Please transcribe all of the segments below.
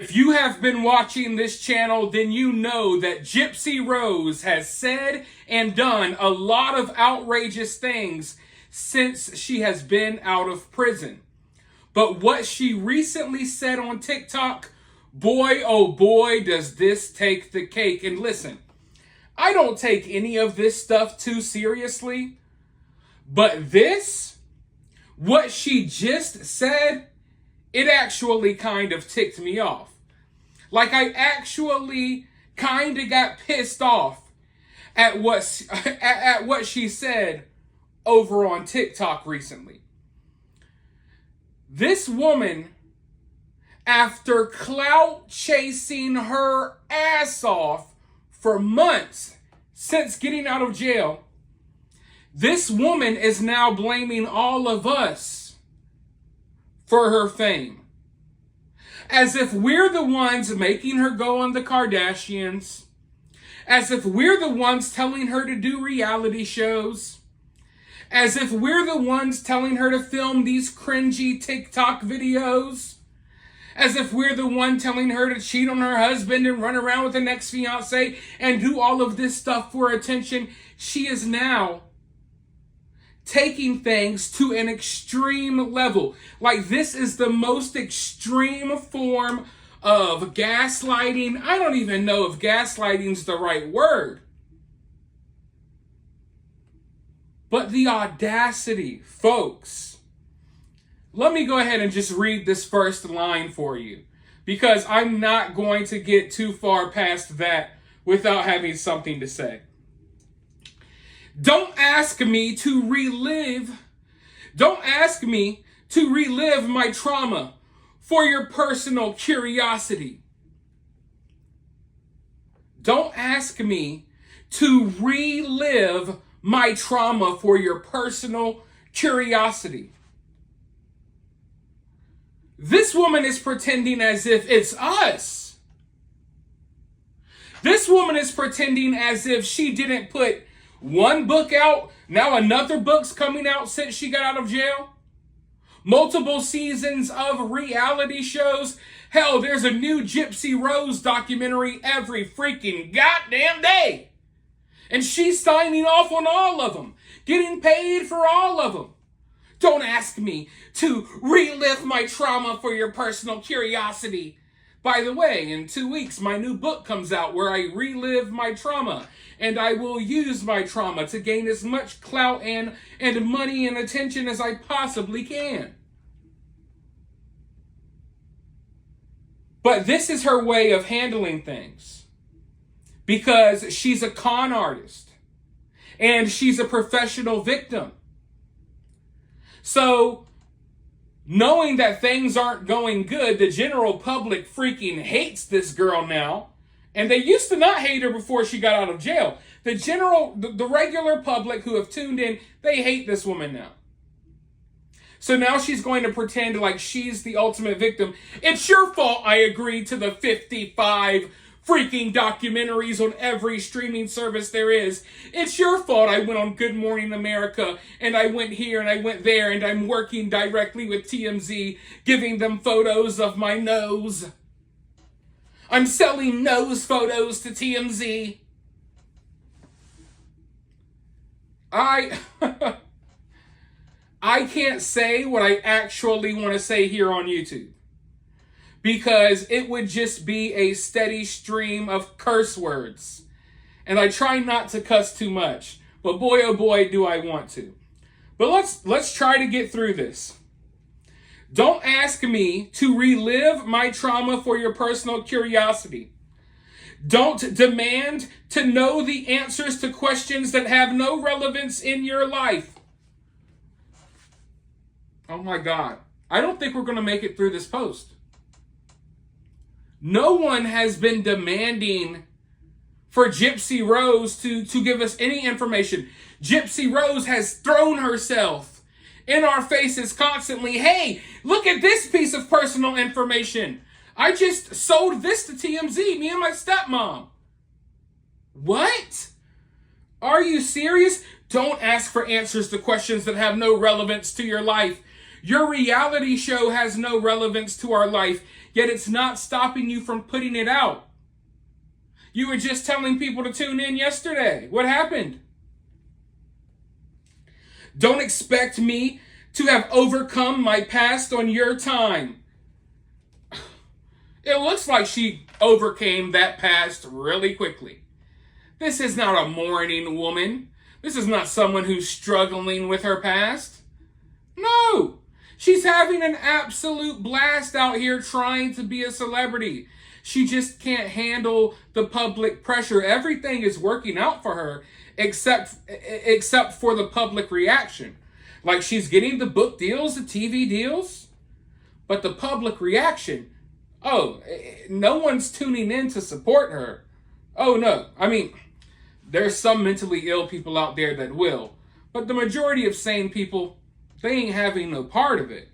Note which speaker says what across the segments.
Speaker 1: If you have been watching this channel, then you know that Gypsy Rose has said and done a lot of outrageous things since she has been out of prison. But what she recently said on TikTok, boy, oh boy, does this take the cake. And listen, I don't take any of this stuff too seriously, but this, what she just said, it actually kind of ticked me off. Like, I actually kind of got pissed off at what she said over on TikTok recently. This woman, after clout chasing her ass off for months since getting out of jail, this woman is now blaming all of us for her fame. As if we're the ones making her go on the Kardashians. As if we're the ones telling her to do reality shows. As if we're the ones telling her to film these cringy TikTok videos. As if we're the one telling her to cheat on her husband and run around with the next fiance and do all of this stuff for attention. She is now taking things to an extreme level. Like, this is the most extreme form of gaslighting. I don't even know if gaslighting is the right word. But the audacity, folks. Let me go ahead and just read this first line for you, because I'm not going to get too far past that without having something to say. Don't ask me to relive my trauma for your personal curiosity. Don't ask me to relive my trauma for your personal curiosity. This woman is pretending as if it's us. This woman is pretending as if she didn't put one book out, now another book's coming out since she got out of jail. Multiple seasons of reality shows. Hell, there's a new Gypsy Rose documentary every freaking goddamn day. And she's signing off on all of them, getting paid for all of them. Don't ask me to relive my trauma for your personal curiosity. By the way, in 2 weeks, my new book comes out where I relive my trauma. And I will use my trauma to gain as much clout and money and attention as I possibly can. But this is her way of handling things. Because she's a con artist. And she's a professional victim. So, knowing that things aren't going good, the general public freaking hates this girl now. And they used to not hate her before she got out of jail. The regular public who have tuned in, they hate this woman now. So now she's going to pretend like she's the ultimate victim. It's your fault I agreed to the 55 freaking documentaries on every streaming service there is. It's your fault I went on Good Morning America, and I went here and I went there, and I'm working directly with TMZ, giving them photos of my nose. I'm selling nose photos to TMZ. I can't say what I actually want to say here on YouTube, because it would just be a steady stream of curse words. And I try not to cuss too much, but boy oh boy do I want to. But let's try to get through this. Don't ask me to relive my trauma for your personal curiosity. Don't demand to know the answers to questions that have no relevance in your life. Oh my God. I don't think we're going to make it through this post. No one has been demanding for Gypsy Rose to give us any information. Gypsy Rose has thrown herself in our faces constantly. Hey, look at this piece of personal information. I just sold this to TMZ, me and my stepmom. What? Are you serious? Don't ask for answers to questions that have no relevance to your life. Your reality show has no relevance to our life. yet it's not stopping you from putting it out. You were just telling people to tune in yesterday. What happened? Don't expect me to have overcome my past on your time. It looks like she overcame that past really quickly. This is not a mourning woman. This is not someone who's struggling with her past. No. She's having an absolute blast out here trying to be a celebrity. She just can't handle the public pressure. Everything is working out for her except for the public reaction. Like, she's getting the book deals, the TV deals, but the public reaction, oh, no one's tuning in to support her. Oh, no. I mean, there's some mentally ill people out there that will, but the majority of sane people, they ain't having no part of it.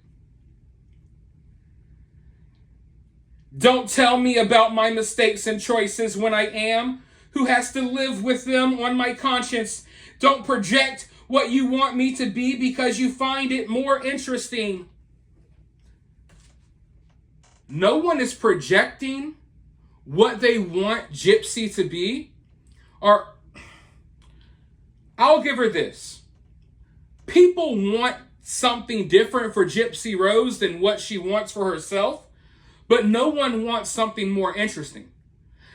Speaker 1: Don't tell me about my mistakes and choices when I am who has to live with them on my conscience. Don't project what you want me to be because you find it more interesting. No one is projecting what they want Gypsy to be. Or I'll give her this. People want something different for Gypsy Rose than what she wants for herself, but no one wants something more interesting.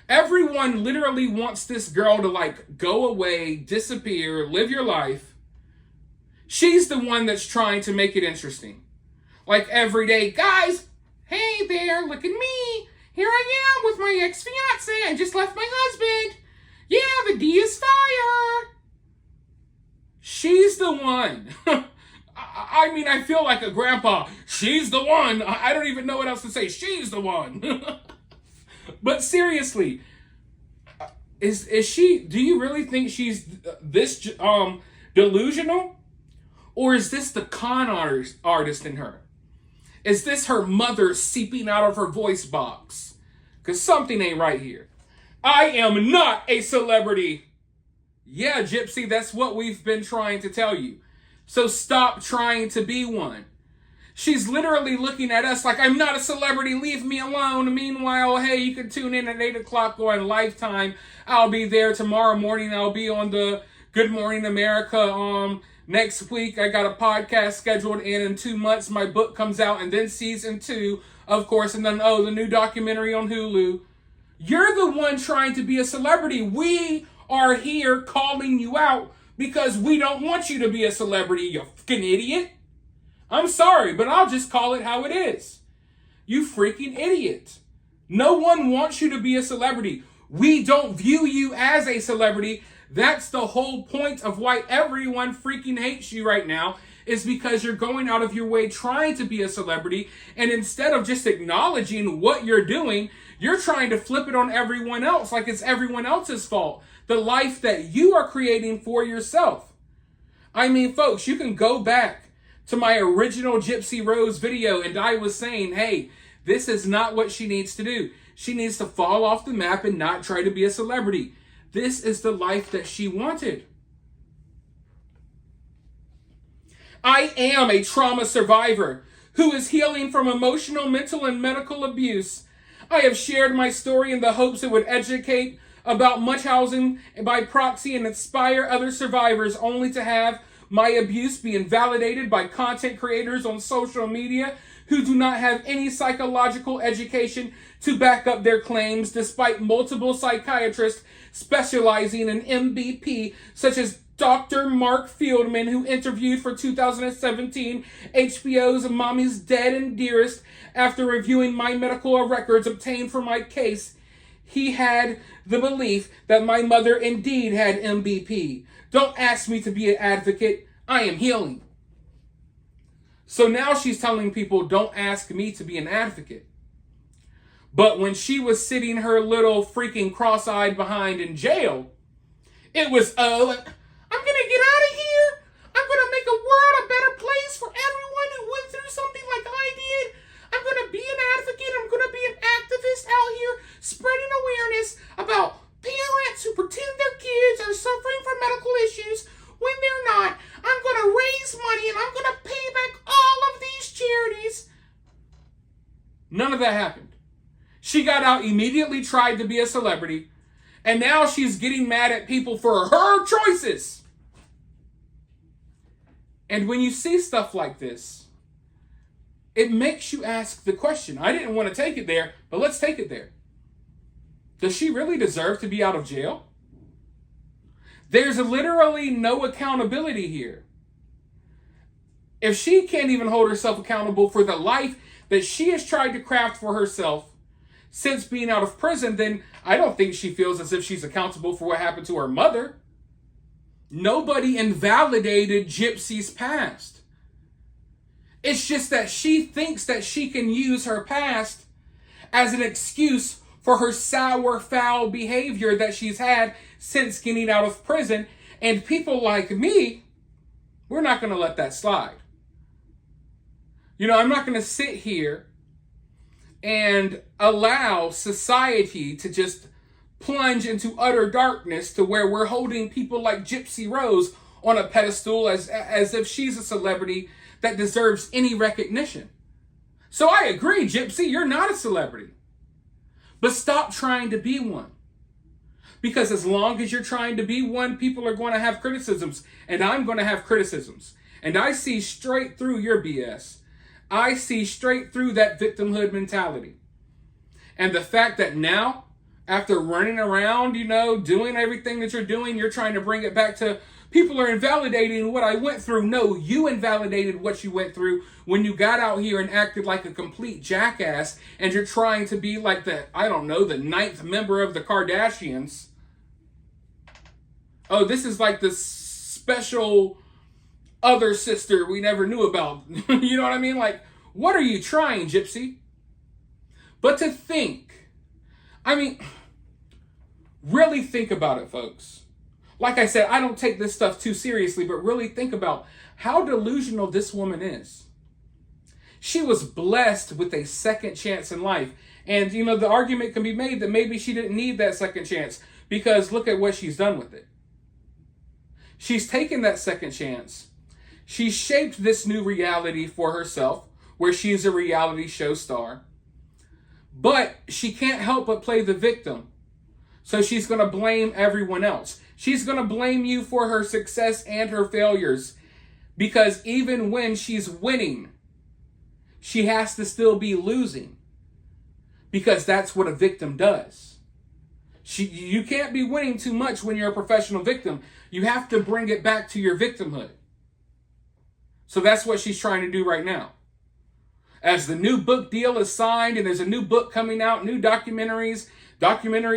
Speaker 1: Everyone literally wants this girl to, like, go away, disappear, live your life. She's the one that's trying to make it interesting. Like, every day, guys, hey there, look at me. Here I am with my ex-fiance. I just left my husband. Yeah, the D is fire. She's the one. I mean, I feel like a grandpa. She's the one. I don't even know what else to say. She's the one. But seriously, is she, do you really think she's this delusional? Or is this the con artist in her? Is this her mother seeping out of her voice box? Because something ain't right here. I am not a celebrity. Yeah, Gypsy, that's what we've been trying to tell you. So stop trying to be one. She's literally looking at us like, I'm not a celebrity, leave me alone. Meanwhile, hey, you can tune in at 8 o'clock on Lifetime. I'll be there tomorrow morning. I'll be on the Good Morning America next week. I got a podcast scheduled in 2 months. My book comes out, and then season 2, of course, and then, the new documentary on Hulu. You're the one trying to be a celebrity. We are here calling you out because we don't want you to be a celebrity, you fucking idiot. I'm sorry, but I'll just call it how it is. You freaking idiot. No one wants you to be a celebrity. We don't view you as a celebrity. That's the whole point of why everyone freaking hates you right now, is because you're going out of your way trying to be a celebrity, and instead of just acknowledging what you're doing, you're trying to flip it on everyone else like it's everyone else's fault. The life that you are creating for yourself. I mean, folks, you can go back to my original Gypsy Rose video, and I was saying, hey, this is not what she needs to do. She needs to fall off the map and not try to be a celebrity. This is the life that she wanted. I am a trauma survivor who is healing from emotional, mental, and medical abuse. I have shared my story in the hopes it would educate about Munchausen by proxy and inspire other survivors, only to have my abuse be invalidated by content creators on social media who do not have any psychological education to back up their claims, despite multiple psychiatrists specializing in MBP, such as Dr. Mark Fieldman, who interviewed for 2017 HBO's Mommy's Dead and Dearest. After reviewing my medical records obtained for my case, he had the belief that my mother indeed had MBP. Don't ask me to be an advocate. I am healing. So now she's telling people, don't ask me to be an advocate. But when she was sitting her little freaking cross-eyed behind in jail, it was, I'm going to get out of here. I'm going to make a world a better place for everyone who went through something like I did. I'm going to be an advocate. I'm going to be an activist out here spreading awareness about parents who pretend their kids are suffering from medical issues when they're not. I'm going to raise money and I'm going to pay back all of these charities. None of that happened. got out, immediately tried to be a celebrity, and now she's getting mad at people for her choices. And when you see stuff like this, it makes you ask the question. I didn't want to take it there, but let's take it there. Does she really deserve to be out of jail? There's literally no accountability here. If she can't even hold herself accountable for the life that she has tried to craft for herself since being out of prison, then I don't think she feels as if she's accountable for what happened to her mother. Nobody invalidated Gypsy's past. It's just that she thinks that she can use her past as an excuse for her sour, foul behavior that she's had since getting out of prison. And people like me, we're not going to let that slide. You know, I'm not going to sit here and allow society to just plunge into utter darkness to where we're holding people like Gypsy Rose on a pedestal as if she's a celebrity that deserves any recognition. So I agree, Gypsy, you're not a celebrity. But stop trying to be one. Because as long as you're trying to be one, people are going to have criticisms. And I'm going to have criticisms. And I see straight through your BS. I see straight through that victimhood mentality. And the fact that now, after running around, you know, doing everything that you're doing, you're trying to bring it back to people are invalidating what I went through. No, you invalidated what you went through when you got out here and acted like a complete jackass, and you're trying to be like the 9th member of the Kardashians. Oh, this is like the special other sister we never knew about. You know what I mean? Like, what are you trying, Gypsy? But to think, really think about it, folks. Like I said, I don't take this stuff too seriously, but really think about how delusional this woman is. She was blessed with a second chance in life. And, you know, the argument can be made that maybe she didn't need that second chance because look at what she's done with it. She's taken that second chance. She shaped this new reality for herself where she's a reality show star. But she can't help but play the victim. So she's going to blame everyone else. She's going to blame you for her success and her failures. Because even when she's winning, she has to still be losing. Because that's what a victim does. You can't be winning too much when you're a professional victim. You have to bring it back to your victimhood. So that's what she's trying to do right now. As the new book deal is signed and there's a new book coming out, new documentaries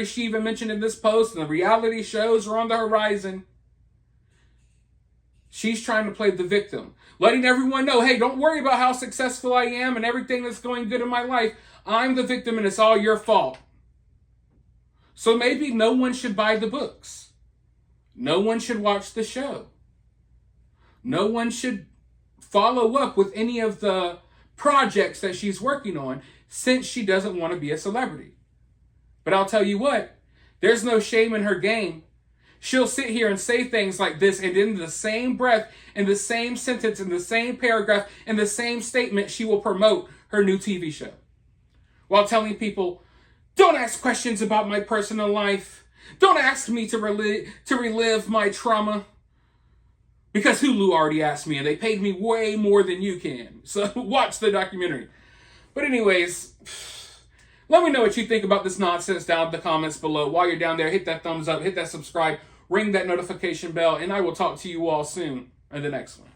Speaker 1: she even mentioned in this post, and the reality shows are on the horizon. She's trying to play the victim, letting everyone know, hey, don't worry about how successful I am and everything that's going good in my life. I'm the victim and it's all your fault. So maybe no one should buy the books. No one should watch the show. No one should follow up with any of the projects that she's working on since she doesn't want to be a celebrity. But I'll tell you what, there's no shame in her game. She'll sit here and say things like this, and in the same breath, in the same sentence, in the same paragraph, in the same statement, she will promote her new TV show. While telling people, don't ask questions about my personal life. Don't ask me to relive my trauma. Because Hulu already asked me, and they paid me way more than you can. So watch the documentary. But anyways, let me know what you think about this nonsense down in the comments below. While you're down there, hit that thumbs up, hit that subscribe, ring that notification bell, and I will talk to you all soon in the next one.